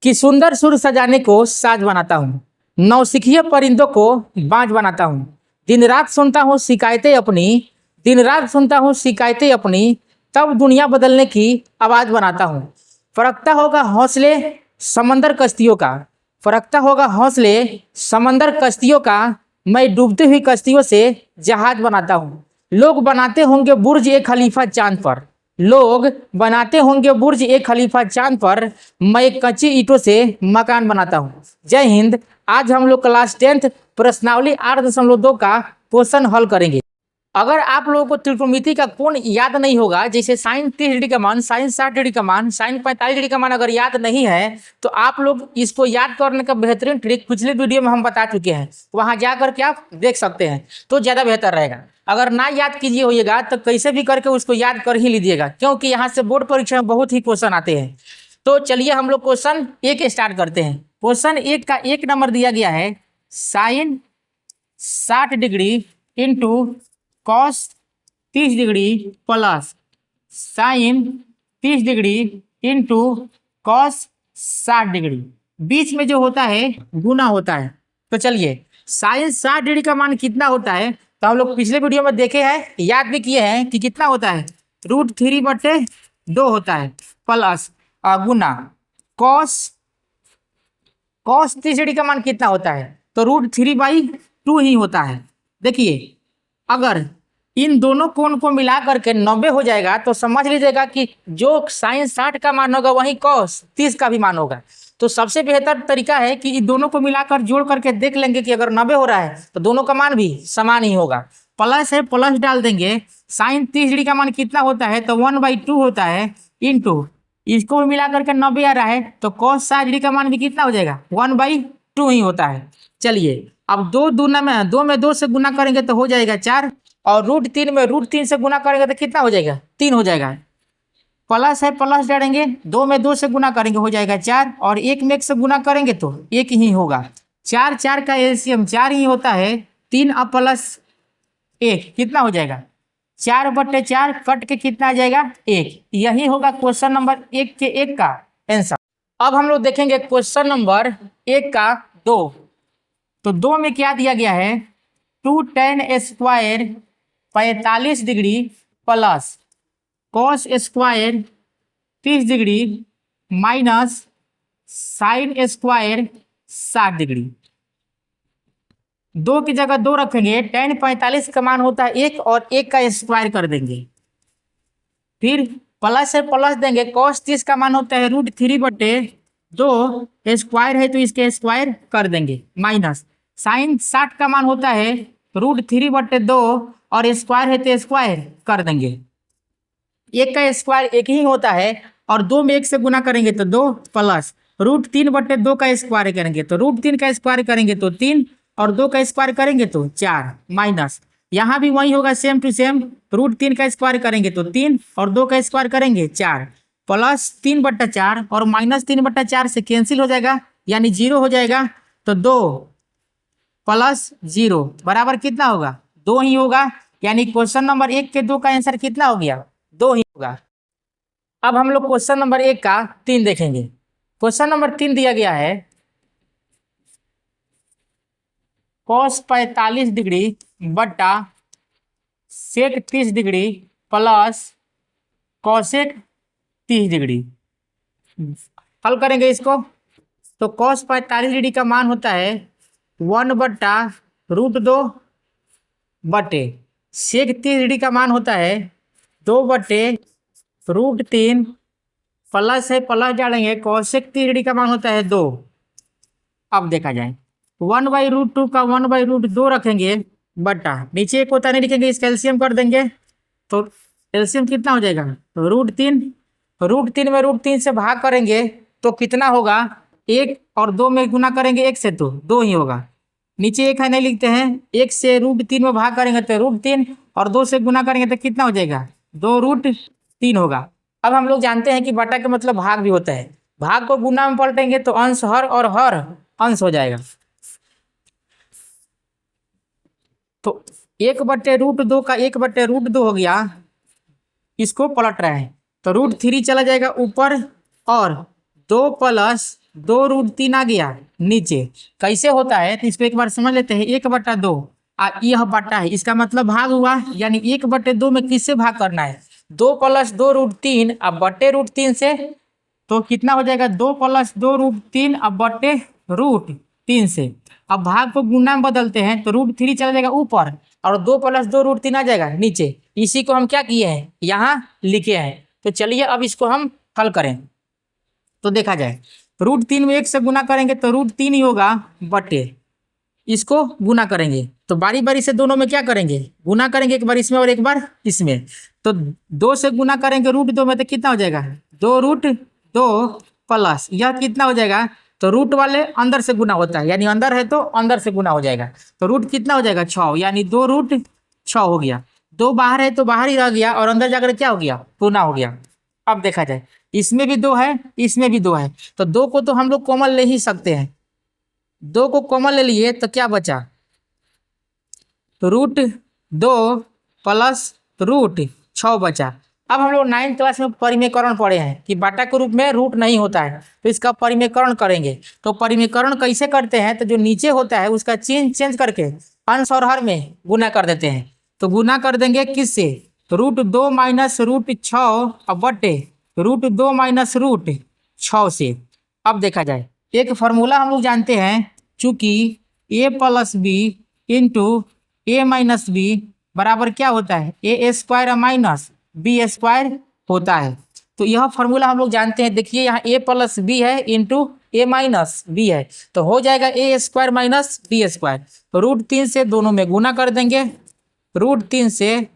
कि सुंदर सुर सजाने को साज बनाता हूँ, नौसिखिए परिंदों को बाज बनाता हूँ। दिन रात सुनता हूँ शिकायतें अपनी, दिन रात सुनता हूँ शिकायतें अपनी, तब दुनिया बदलने की आवाज़ बनाता हूँ। फरकता होगा हौसले समंदर कश्तियों का, फरकता होगा हौसले समंदर कश्तियों का, मैं डूबती हुई कश्तियों से जहाज बनाता हूँ। लोग बनाते होंगे बुर्ज एक खलीफा चांद पर, लोग बनाते होंगे बुर्ज एक खलीफा चांद पर, मैं कच्ची ईंटों से मकान बनाता हूँ। जय हिंद। आज हम लोग क्लास 10th प्रश्नावली 8.2 का क्वेश्चन हल करेंगे। अगर आप लोगों को त्रिकोणमिति का कोण याद नहीं होगा, जैसे साइन 30 डिग्री का मान, साइन 60 डिग्री का मान, साइन 45 डिग्री का मान अगर याद नहीं है तो आप लोग इसको याद करने का बेहतरीन ट्रिक पिछले वीडियो में हम बता चुके हैं, वहां जा करके आप देख सकते हैं तो ज़्यादा बेहतर रहेगा। अगर ना याद कीजिए होइएगा तो कैसे भी करके उसको याद कर ही लीजिएगा, क्योंकि यहाँ से बोर्ड परीक्षा में बहुत ही क्वेश्चन आते हैं। तो चलिए हम लोग क्वेश्चन 1 स्टार्ट करते हैं। क्वेश्चन 1 का 1 नंबर दिया गया है, sine 60 degree into cos 30 degree plus sine 30 degree into cos 60 degree, बीच में जो होता है गुना होता है। तो चलिए साइन 60 डिग्री का मान कितना होता है, तो हम लोग पिछले वीडियो में देखे हैं, याद भी किए हैं कि कितना होता है, √3/2 होता है, प्लस गुना कॉस 30 डिग्री का मान कितना होता है, तो √3/2 ही होता है। देखिए अगर इन दोनों कोण को मिला करके 90 हो जाएगा तो समझ लीजिएगा कि जो साइन 60 का मान होगा वही कॉस 30 का भी मान होगा। तो सबसे बेहतर तरीका है कि इन दोनों को मिलाकर जोड़ करके देख लेंगे कि अगर 90 हो रहा है तो दोनों का मान भी समान ही होगा। प्लस है, प्लस डाल देंगे, साइन 30 डिग्री का मान कितना होता है, तो 1/2 होता है, इंटू इसको भी मिला करके 90 आ रहा है तो कॉस 60 डिग्री का मान भी कितना हो जाएगा, 1/2 ही होता है। चलिए अब 2 में 2 से गुना करेंगे तो हो जाएगा 4, और √3 में √3 से गुना करेंगे तो कितना हो जाएगा, 3 हो जाएगा। प्लस है, प्लस डालेंगे, 2 में 2 से गुना करेंगे हो जाएगा 4, और 1 में 1 से गुना करेंगे तो 1 ही होगा। 4 का एलसीएम 4 ही होता है, 3 अब प्लस 1 कितना हो जाएगा, 4/4 कट के कितना आ जाएगा, 1। यही होगा क्वेश्चन नंबर 1 के 1 का आंसर। अब हम लोग देखेंगे क्वेश्चन नंबर 1 का 2। तो 2 में क्या दिया गया है, 2 tan square 45 degree plus cos square 30 degree minus sine square 60 degree. 2 की जगह 2 रखेंगे, tan 45 का मान होता है 1 और 1 का स्क्वायर कर देंगे, फिर प्लस से प्लस देंगे, cos 30 का मान होता है √3/2, स्क्वायर है तो इसके स्क्वायर कर देंगे, माइनस साइन 60 का मान होता है √3/2 और स्क्वायर है तो स्क्वायर कर देंगे। 1 का स्क्वायर 1 ही होता है, और 2 में 1 से गुना करेंगे तो 2, प्लस √3/2 का स्क्वायर करेंगे तो √3 का स्क्वायर करेंगे तो 3, और 2 का स्क्वायर करेंगे तो 4, माइनस यहाँ भी वही होगा सेम टू सेम, √3 का स्क्वायर करेंगे तो 3 और 2 का स्क्वायर करेंगे 4, प्लस 3/4 और माइनस 3/4 से कैंसिल हो जाएगा, यानी 0 हो जाएगा। तो 2 प्लस 0 बराबर कितना होगा, 2 ही होगा, यानी क्वेश्चन नंबर 1 के 2 का आंसर कितना हो गया, 2 ही होगा। अब हम लोग क्वेश्चन नंबर 1 का 3 देखेंगे। क्वेश्चन नंबर 3 दिया गया है, cos 45 डिग्री बट्टा सेक 30 डिग्री प्लस कॉसेक 30 डिग्री। हल करेंगे इसको, तो cos 45 डिग्री का मान होता है 1/√2 बटे सेक 30 डिग्री का मान होता है 2/√3, प्लस है, प्लस डालेंगे, कॉसेक 30 डिग्री का मान होता है 2। अब देखा जाए 1/√2 का 1/√2 रखेंगे बटा नीचे एक होता नहीं लिखेंगे, इसका एलसीएम कर देंगे तो एलसीएम कितना हो जाएगा, √3। √3 में √3 से भाग करेंगे तो कितना होगा, 1, और 2 में गुना करेंगे 1 से तो 2 ही होगा। नीचे 1 है नहीं लिखते हैं, 1 से √3 में भाग करेंगे तो √3, और 2 से गुना करेंगे तो कितना हो जाएगा, 2√3 होगा। अब हम लोग जानते हैं कि बटा का मतलब भाग भी होता है, भाग को गुना में पलटेंगे तो अंश हर और हर अंश हो जाएगा। तो 1/√2 का 1/√2 हो गया, इसको पलट रहे हैं तो √3 चला जाएगा ऊपर, और 2 प्लस 2√3 आ गया नीचे। कैसे होता है तो इसको एक बार समझ लेते हैं। 1/2 यह बटा है, इसका मतलब भाग हुआ, यानी 1/2 में किससे भाग करना है? 2 + 2√3 अब बटे √3 से, तो कितना हो जाएगा? 2 + 2√3 अब बटे √3 से। अब भाग को गुणा में बदलते हैं तो √3 चला जाएगा ऊपर और 2 + 2√3 आ जाएगा नीचे। इसी को हम क्या किए हैं? यहाँ लिखे हैं। तो चलिए अब इसको हम हल करें। तो देखा जाए √3 में 1 से गुना करेंगे तो √3 ही होगा बटे, इसको गुना करेंगे तो बारी बारी से दोनों में क्या करेंगे? गुना करेंगे, एक बार इसमें और एक बार इसमें। तो 2 से गुना करेंगे √2 में तो कितना हो जाएगा? 2√2 प्लस यह कितना हो जाएगा? तो रूट वाले अंदर से गुना होता है, यानी अंदर है तो अंदर से गुना हो जाएगा। तो रूट कितना हो जाएगा? 6, यानी 2√6 हो गया। 2 बाहर है तो बाहर ही रह गया और अंदर जाकर क्या हो गया? गुना हो गया। अब देखा जाए इसमें भी 2 है, इसमें भी 2 है, तो 2 को तो हम लोग कॉमन ले ही सकते हैं। 2 को कॉमन ले लिए तो क्या बचा? तो √2 प्लस √6 बचा। अब हम लोग 9th क्लास में परिमेयकरण पढ़े हैं कि बाटा के रूप में रूट नहीं होता है, तो इसका परिमेयकरण करेंगे। तो परिमेयकरण कैसे करते हैं? तो जो नीचे होता है उसका चेंज करके अंश और हर में गुना कर देते हैं। तो गुना कर देंगे किससे? √2 - √6 अब बटे √2 - √6 से। अब देखा जाए एक फार्मूला हम लोग जानते हैं, चूंकि a + b into a - b बराबर क्या होता है? a² माइनस b² होता है। तो यह फार्मूला हम लोग जानते हैं। देखिए यहाँ a + b है इंटू a - b है, तो हो जाएगा a² माइनस b²। तो √3 से दोनों में गुना कर देंगे। √3 से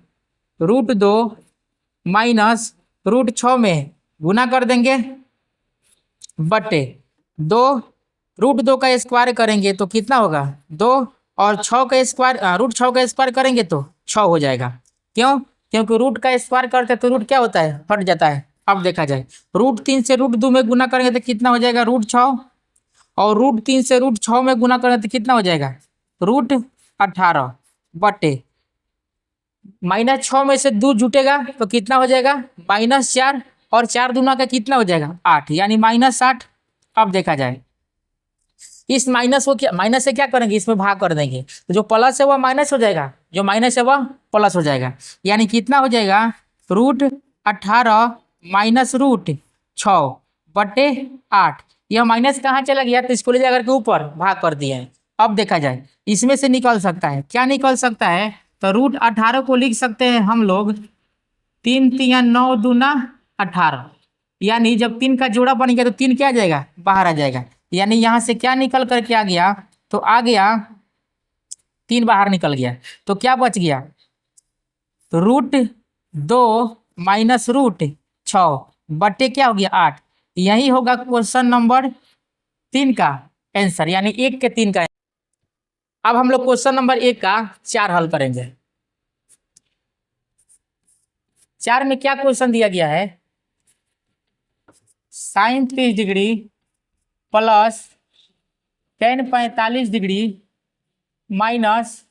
√2 माइनस √6 में गुना कर देंगे बटे 2। √2 का स्क्वायर करेंगे तो कितना होगा? 2 और 6 का स्क्वायर √6 का स्क्वायर करेंगे तो 6 हो जाएगा। क्यों? क्योंकि रूट का स्क्वायर करते तो रूट क्या होता है? हट जाता है। अब देखा जाए √3 से √2 में गुना करेंगे तो कितना हो जाएगा? √6 और √3 से √6 में गुना करेंगे तो कितना हो जाएगा? √18 बटे -6 में से 2 जुटेगा तो कितना हो जाएगा? -4 और 4 दूना का कितना हो जाएगा? 8, यानी -8। अब देखा जाए इस माइनस को क्या, माइनस से क्या करेंगे? इसमें भाग कर देंगे, तो जो प्लस है वह माइनस हो जाएगा, जो माइनस है वह प्लस हो जाएगा। यानी कितना हो जाएगा? √18 माइनस √6 बटे 8। यह माइनस कहाँ चला गया? तो इसको ले जाकर के ऊपर भाग कर दिया है। अब देखा जाए इसमें से निकल सकता है, क्या निकल सकता है? तो √18 को लिख सकते हैं हम लोग 3 × 3 = 9 दूना 18, यानी जब 3 का जोड़ा बन गया तो 3 क्या आ जाएगा? बाहर आ जाएगा। यानी यहाँ से क्या निकल करके आ गया? तो आ गया 3 बाहर निकल गया, तो क्या बच गया? तो √2 माइनस √6 बटे क्या हो गया? 8। यही होगा क्वेश्चन नंबर 3 का आंसर, यानी 1 के 3 का। अब हम लोग क्वेश्चन नंबर 1 का 4 हल करेंगे। 4 में क्या क्वेश्चन दिया गया है? sin 30 degree plus tan 45 degree minus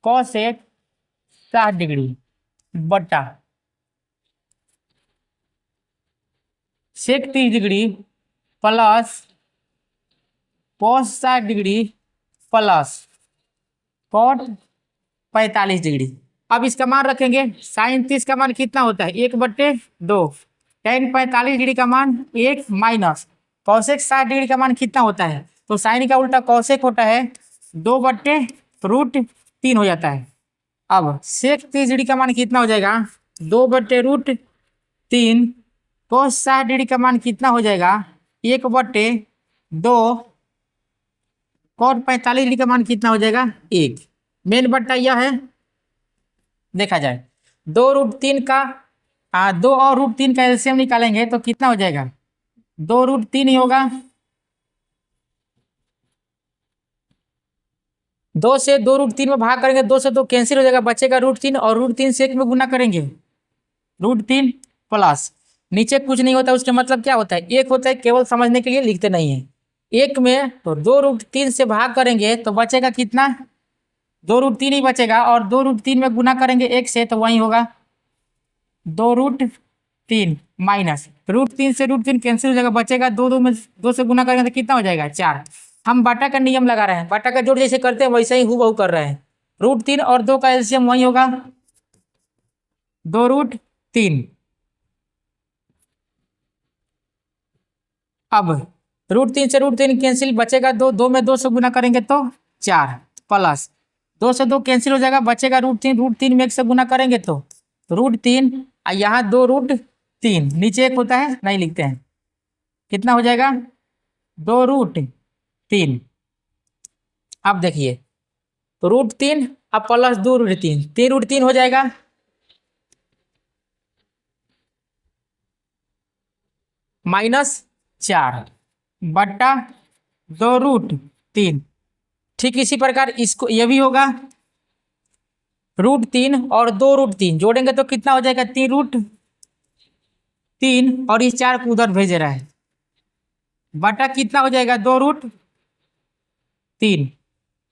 cosec 60 degree बटा sec 30 degree plus cos 60 degree plus cot 45 degree. अब इसका मान रखेंगे। sin 30 का मान कितना होता है? 1/2। tan 45 डिग्री का मान 1 माइनस cosec 60 डिग्री का मान कितना होता है? तो साइन का उल्टा cosec होता है, 2/√3 हो जाता है। अब sec 30 डिग्री का मान कितना हो जाएगा? 2/√3। cos 60 डिग्री का मान कितना हो जाएगा? 1/2। cot 45 डिग्री का मान कितना हो जाएगा? 1। मेन बट्टा यह है। देखा जाए 2√3 का 2 और √3 का एलसीएम निकालेंगे तो कितना हो जाएगा? 2√3 ही होगा। 2 से 2√3 में भाग करेंगे, 2 से 2 कैंसिल हो जाएगा, बचेगा √3 और √3 से 1 में गुना करेंगे √3 प्लस नीचे कुछ नहीं होता। उसका मतलब क्या होता है? 1 होता है, केवल समझने के लिए लिखते नहीं है। 1 में तो 2√3 से भाग करेंगे तो बचेगा कितना? 2√3 ही बचेगा और 2√3 में गुना करेंगे 1 से तो वही होगा 2√3 3 माइनस √3 से √3 कैंसिल हो जाएगा, बचेगा 2, 2 में 2 से गुना करेंगे तो कितना हो जाएगा 4। हम बाटा का नियम लगा रहे हैं, बाटा का जोड़ जैसे करते हैं वैसे ही हूबहू कर रहे हैं। √3 और 2 का एलसीएम वही होगा 2√3। अब √3 से √3 कैंसिल, बचेगा 2, 2 में 2 से गुना करेंगे तो 4 प्लस 2 से 2 कैंसिल हो जाएगा, बचेगा √3 में 1 से गुना करेंगे तो √3 और यहाँ 2√3 नीचे 1 होता है नहीं लिखते हैं, कितना हो जाएगा 2√3। अब देखिए तो √3 अब प्लस 2√3 3√3 हो जाएगा, -4 बट्टा 2√3। ठीक इसी प्रकार इसको ये भी होगा √3 और 2√3 जोड़ेंगे तो कितना हो जाएगा 3√3 और इस 4 को उधर भेज रहा है, बटा कितना हो जाएगा 2√3।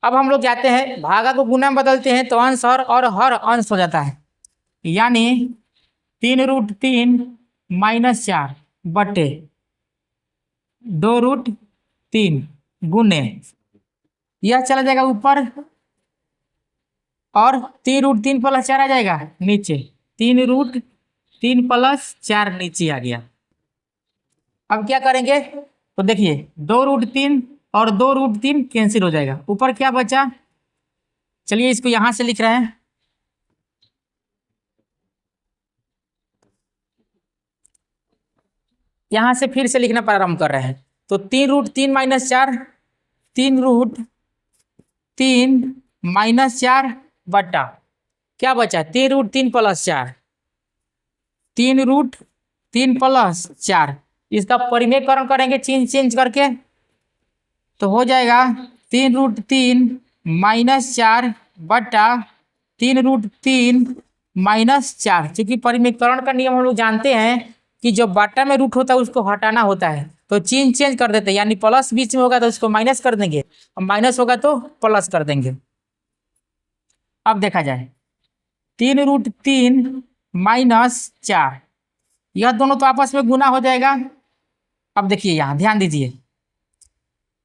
अब हम लोग जाते हैं भागा को गुना में बदलते हैं तो अंश और हर अंश हो जाता है, यानी 3√3 -4 बटे 2√3 गुने यह चला जाएगा ऊपर और 3√3 + 4 आ जाएगा नीचे, 3√3 + 4 नीचे आ गया। अब क्या करेंगे तो देखिए 2√3 और 2√3 कैंसिल हो जाएगा, ऊपर क्या बचा, चलिए इसको यहां से लिख रहे हैं, यहां से फिर से लिखना प्रारंभ कर रहे हैं तो 3√3 - 4 3√3 - 4 बटा क्या बचा 3√3 + 4 3√3 + 4, इसका परिमेयकरण करेंगे चेंज करके तो हो जाएगा 3√3 - 4 बटा 3√3 - 4। क्योंकि परिमेयकरण का नियम हम लोग जानते हैं कि जो बाटा में रूट होता है उसको हटाना होता है, तो चेंज कर देते हैं, यानी प्लस बीच में होगा तो उसको माइनस कर देंगे और माइनस होगा तो प्लस कर देंगे। अब देखा जाए 3√3 - 4 यह दोनों तो आपस में गुना हो जाएगा। अब देखिए यहाँ ध्यान दीजिए,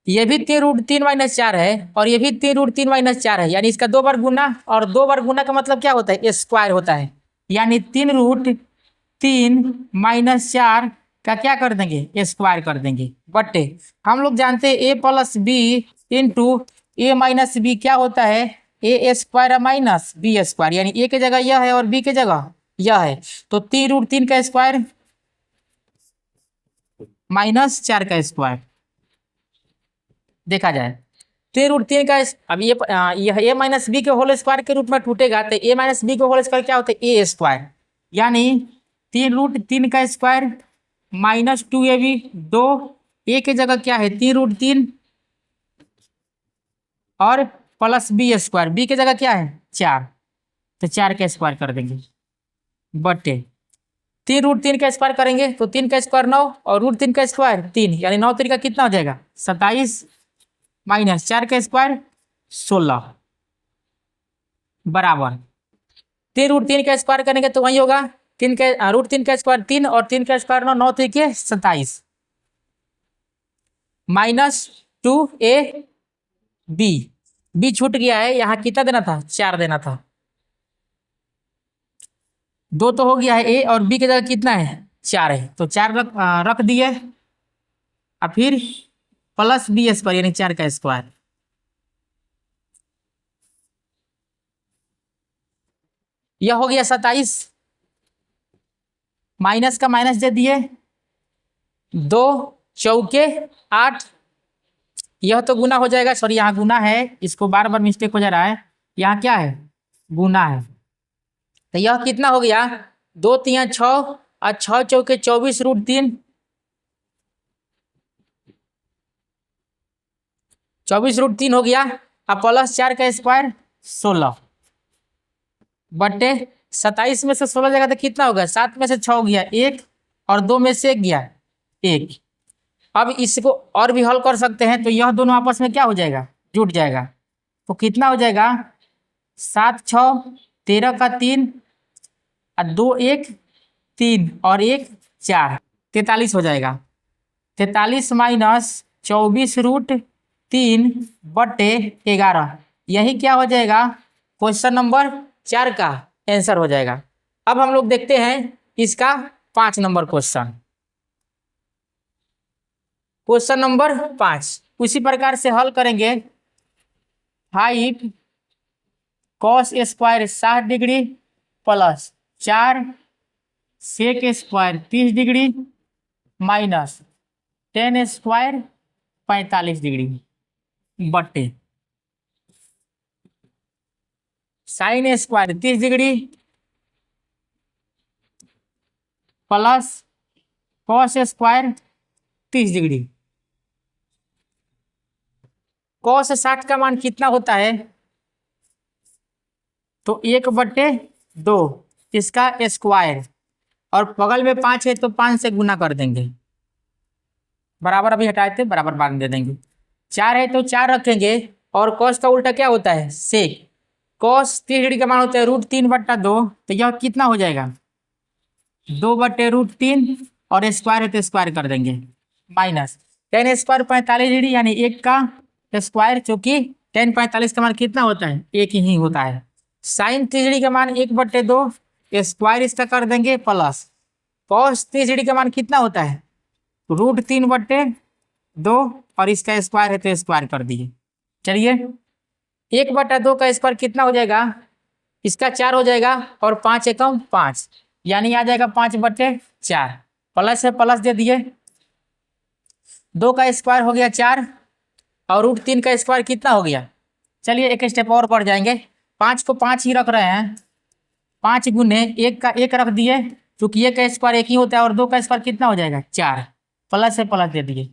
ये भी 3√3 - 4 है और ये भी 3√3 - 4 है, यानी इसका 2 बार गुना, और 2 बार गुना का मतलब क्या होता है स्क्वायर होता है, यानी 3√3 - 4 का क्या कर देंगे स्क्वायर कर देंगे बटे हम लोग जानते हैं a + b into a - b क्या होता है a² - b², यानी a की जगह यह है और b की जगह यह है, तो 3√3 का स्क्वायर -4 का स्क्वायर देखा जाए 3√3 का अब यह a - b के होल स्क्वायर के रूप में टूटेगा तो a - b के होल स्क्वायर क्या होता है a², यानी 3√3 का स्क्वायर -2ab 2 a की जगह क्या है 3√3 और प्लस b², b की जगह क्या है 4, तो 4 का स्क्वायर कर देंगे बटे 3√3 का स्क्वायर करेंगे तो 3 का स्क्वायर 9 और √3 का स्क्वायर 3, यानी 9 3 का कितना हो जाएगा 27 - 4 का स्क्वायर 16 बराबर 3√3 का स्क्वायर करेंगे तो वही होगा √3 का स्क्वायर 3 और 3 का स्क्वायर 9, 9 3 के 27 -2ab b छूट गया है, यहाँ कितना देना था 4 देना था, 2 तो हो गया है a और b की जगह कितना है 4 है, तो 4 रख दिए और फिर प्लस b² यानी 4 का स्क्वायर, यह हो गया 27 माइनस का माइनस दे दिए 2 चौके 8, यह तो गुना हो जाएगा, सॉरी यहाँ गुना है, इसको बार बार मिस्टेक हो जा रहा है, यहाँ क्या है गुना है, तो यह कितना हो गया 2 3 6 और 6 चौके 24 √3 24√3 हो गया और प्लस 4 का स्क्वायर 16 बटे 27 में से 16 जगह तो कितना होगा 7 में से 6 हो गया 1 और 2 में से 1 गया 1। अब इसको और भी हल कर सकते हैं तो यह दोनों आपस में क्या हो जाएगा जुट जाएगा, तो कितना हो जाएगा 7 6 13 का 3 और 2 1 3 और 1 4, 43 हो जाएगा। 43 माइनस 24√3/11, यही क्या हो जाएगा, क्वेश्चन नंबर 4 का आंसर हो जाएगा। अब हम लोग देखते हैं इसका 5 नंबर क्वेश्चन। क्वेश्चन नंबर 5 उसी प्रकार से हल करेंगे। 5 cos square 60 degree plus 4 sec square 30 degree minus 10 square 45 degree बटे sine square 30 degree plus cos square 30 degree. Cos 60 का मान कितना होता है, तो 1/2 इसका स्क्वायर, और बगल में 5 है तो 5 से गुना कर देंगे, बराबर अभी हटाए थे बराबर बाद में दे देंगे। 4 है तो 4 रखेंगे, और कॉस का उल्टा क्या होता है, सेक। कॉस 30 डिग्री का मान होता है √3/2, तो यह कितना हो जाएगा 2/√3, और स्क्वायर है तो स्क्वायर कर देंगे, माइनस 10 स्क्वायर 45 डिग्री यानी 1 का स्क्वायर, चूंकि 10 45 का मान कितना होता है 1 ही होता है। साइन 30 डिग्री का मान 1/2 स्क्वायर इसका कर देंगे, प्लस कॉस 30 डिग्री का मान कितना होता है √3/2, और इसका स्क्वायर है तो स्क्वायर कर दिए। चलिए 1/2 का स्क्वायर कितना हो जाएगा, इसका 4 हो जाएगा, और 5 एकम 5 यानी आ जाएगा 5/4, प्लस है प्लस दे दिए। 2 का स्क्वायर हो गया 4, और √3 का स्क्वायर कितना हो गया। चलिए एक स्टेप और बढ़ जाएंगे, 5 को 5 ही रख रहे हैं, 5 गुने 1 का 1 रख दिए, क्योंकि 1 का स्क्वायर 1 ही होता है, और 2 का स्क्वायर कितना हो जाएगा 4, प्लस है प्लस दे दिए।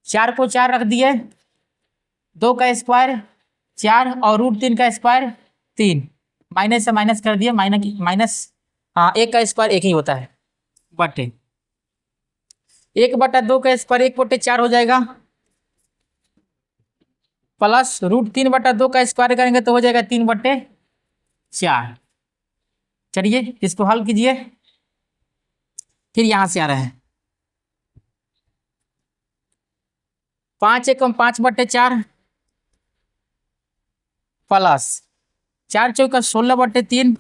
4 को 4 रख दिए, 2 का स्क्वायर 4 और √3 का स्क्वायर 3, माइनस से माइनस कर दिए, माइनस हाँ 1 का स्क्वायर 1 ही होता है, बटे 1/2 का स्क्वायर 1/4 हो जाएगा, प्लस √3/2 का स्क्वायर करेंगे तो हो जाएगा 3/4। चलिए इसको हल कीजिए, फिर यहां से आ रहे हैं 5 एकम 5/4 प्लस 4 चौका 16/3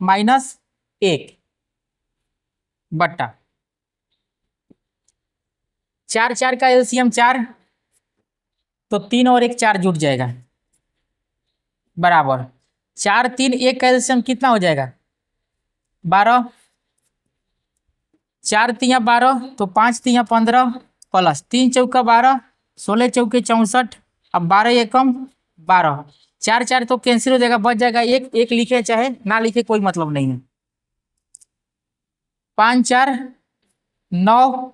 माइनस 1 बट्टा 4 4 का एलसीएम 4, तो 3 और 1 4 जुट जाएगा, बराबर 4 3 1 का एलसीएम कितना हो जाएगा 12, 4 तिया 12, तो 5 तिया 15 प्लस 3 चौका 12, 16 चौके 64, अब 12 एकम 12, 4 4 तो कैंसिल हो जाएगा, बच जाएगा 1 1, लिखे चाहे ना लिखे कोई मतलब नहीं है। 5 4 9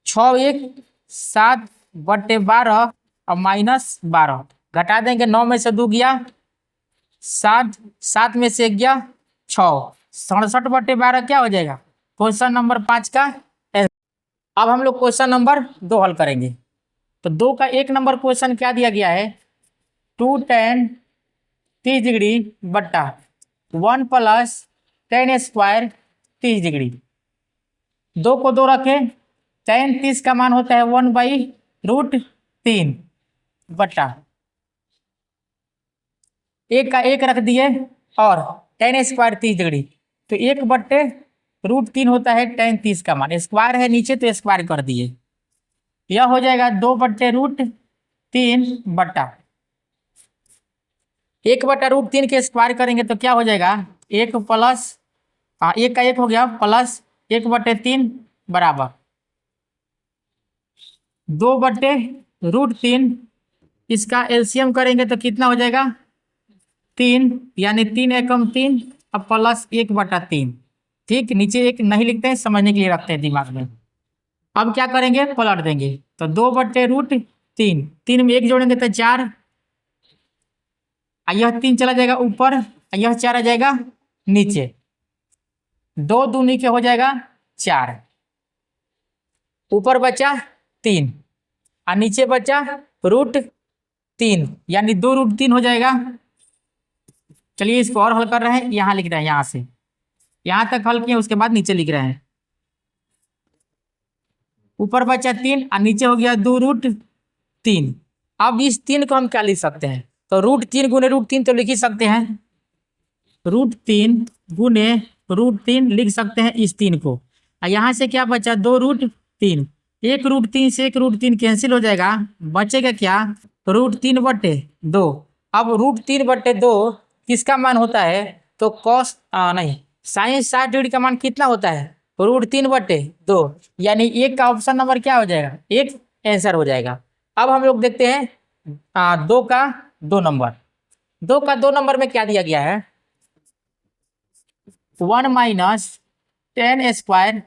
6 1 7/12 और माइनस 12, घटा देंगे, 9 में से 2 गया 7, 7 में से 1 गया 6, 67/12 क्या हो जाएगा क्वेश्चन नंबर 5 का। अब हम लोग क्वेश्चन नंबर 2 हल करेंगे। तो 2 का 1 नंबर क्वेश्चन क्या दिया गया है, 2 tan 30 डिग्री बट्टा 1 प्लस 10 स्क्वायर 30 डिग्री। 2 को 2 रखें, tan 30 का मान होता है 1/√3 बट्टा 1 का 1 रख दिए, और tan स्क्वायर 30 डिग्री, तो 1/√3 होता है tan 30 का मान, स्क्वायर है नीचे तो स्क्वायर कर दिए, यह हो जाएगा 2/√3 बट्टा 1/√3 के स्क्वायर करेंगे तो क्या हो जाएगा 1 प्लस 1 का 1 हो गया, प्लस 1/3 बराबर 2/√3, इसका एलसीएम करेंगे तो कितना हो जाएगा 3, यानी 3 एकम 3, अब प्लस 1/3। ठीक, नीचे 1 नहीं लिखते हैं, समझने के लिए रखते हैं दिमाग में। अब क्या करेंगे, पलट देंगे, तो 2/√3, 3 में 1 जोड़ेंगे तो 4, यह 3 चला जाएगा ऊपर, यह 4 आ जाएगा नीचे, 2 दूनी के हो जाएगा 4, ऊपर बचा 3 और नीचे बचा √3, यानी 2√3 हो जाएगा। चलिए इसको और हल कर रहे हैं, यहाँ लिख रहे हैं यहाँ से यहाँ तक हल किए, उसके बाद नीचे लिख रहे हैं। ऊपर बचा 3 और नीचे हो गया 2√3। अब इस 3 को हम क्या लिख सकते हैं? तो √3 गुने √3 तो लिख ही सकते हैं। √3 गुने √3 लिख सकते हैं इस 3 को। और यहाँ से क्या बचा? 2√3। एक √3 से एक √3 कैंसिल हो जाएगा, बचेगा क्या? √3/2। अब √3/2 किसका मान होता है? तो कॉस नहीं, साइन 60 डिग्री का मान कितना होता है? √3/2। यानी एक का ऑप्शन नंबर क्या हो जाएगा? एक आंसर हो जाएगा। अब हम लोग देखते हैं 2 का 2 नंबर। 2 का 2 नंबर में क्या दिया गया है? 1 - 10²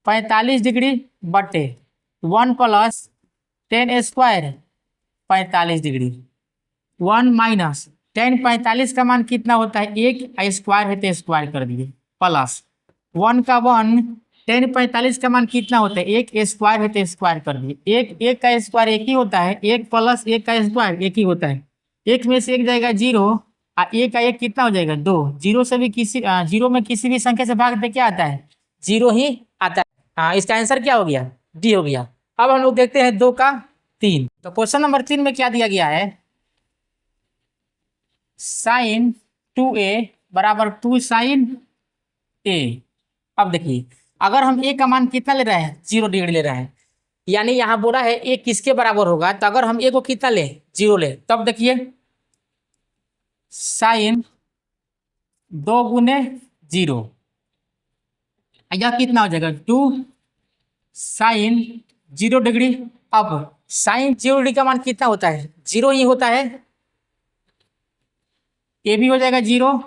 45 डिग्री बटे 1 + 10² 45 डिग्री। 1 - 10 45 का मान कितना होता है? एक स्क्वायर है तो स्क्वायर कर दिए, प्लस 1 का 1 10 45 का मान कितना होता है? एक स्क्वायर है तो स्क्वायर कर दिए। एक का स्क्वायर एक ही होता है, एक प्लस एक का स्क्वायर एक ही होता है। एक में से एक जाएगा 0 और एक का एक कितना हो जाएगा? 2। जीरो से भी जीरो में किसी भी संख्या से भागते क्या आता है? 0 ही आता है। हाँ, इसका आंसर क्या हो गया? डी हो गया। अब हम लोग देखते हैं 2 का 3। तो क्वेश्चन नंबर 3 में क्या दिया गया है? sin 2a = 2 sin a। अब देखिए, अगर हम a का मान कितना ले रहे हैं? 0 डिग्री ले रहे हैं, यानी यहाँ बोला है a किसके बराबर होगा? तो अगर हम a को कितना ले? 0 ले, तब देखिए sin 2 गुने 0, यह कितना हो जाएगा? 2 sin 0 डिग्री। अब sin 0 डिग्री का मान कितना होता है? 0 ही होता है। ये भी हो जाएगा 0,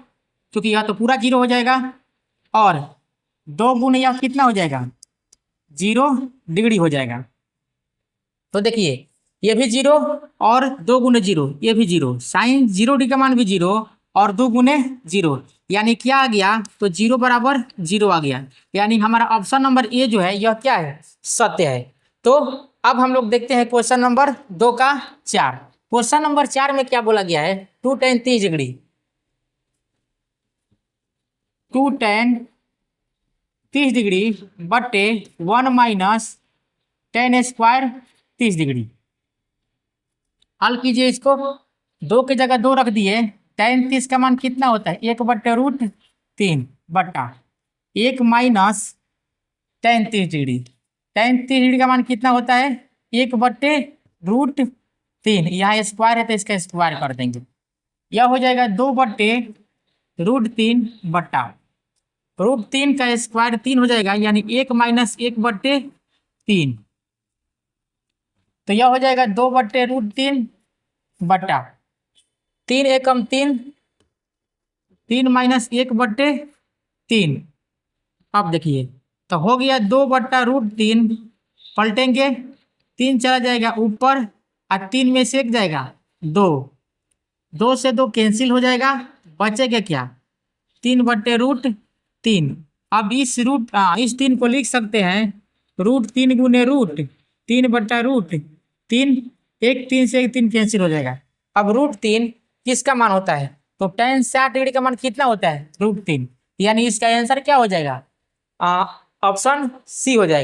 क्योंकि यह तो पूरा 0 हो जाएगा। और 2 गुने यह कितना हो जाएगा? 0 डिग्री हो जाएगा। तो देखिए, ये भी 0 और 2 गुने 0 ये भी 0। साइन 0 डिग्री का मान भी 0 और 2 गुने 0, यानी क्या आ गया? तो 0 = 0 आ गया। यानी हमारा ऑप्शन नंबर ए जो है यह क्या है? सत्य है। तो अब हम लोग देखते हैं क्वेश्चन नंबर 2 का 4। क्वेश्चन नंबर 4 में क्या बोला गया है? 2 tan 30 डिग्री 2 tan 30 डिग्री बटे 1 - 10² 30 डिग्री। हल कीजिए इसको। 2 की जगह 2 रख दिए। tan 30 का मान कितना होता है? 1/√3 बटा 1 - tan 30 डिग्री। tan 30 डिग्री का मान कितना होता है? 1/√3। यहाँ स्क्वायर है तो इसका स्क्वायर कर देंगे। यह हो जाएगा 2/√3 बटा √3 का स्क्वायर 3 हो जाएगा, यानी 1 - 1/3। तो यह हो जाएगा 2/√3 बटा 3 एकम 3 3 - 1/3। अब देखिए, तो हो गया 2/√3। पलटेंगे, 3 चला जाएगा ऊपर और 3 में से 1 जाएगा 2। 2 से 2 कैंसिल हो जाएगा, बचेगा क्या? 3/√3। अब इस 3 को लिख सकते हैं √3 गुने √3/√3। एक 3 से एक 3 कैंसिल हो जाएगा। अब √3 किसका मान होता है? तो tan 60 डिग्री का मान कितना होता है? √3। यानी इसका आंसर क्या हो जाएगा? ऑप्शन सी हो जाएगा।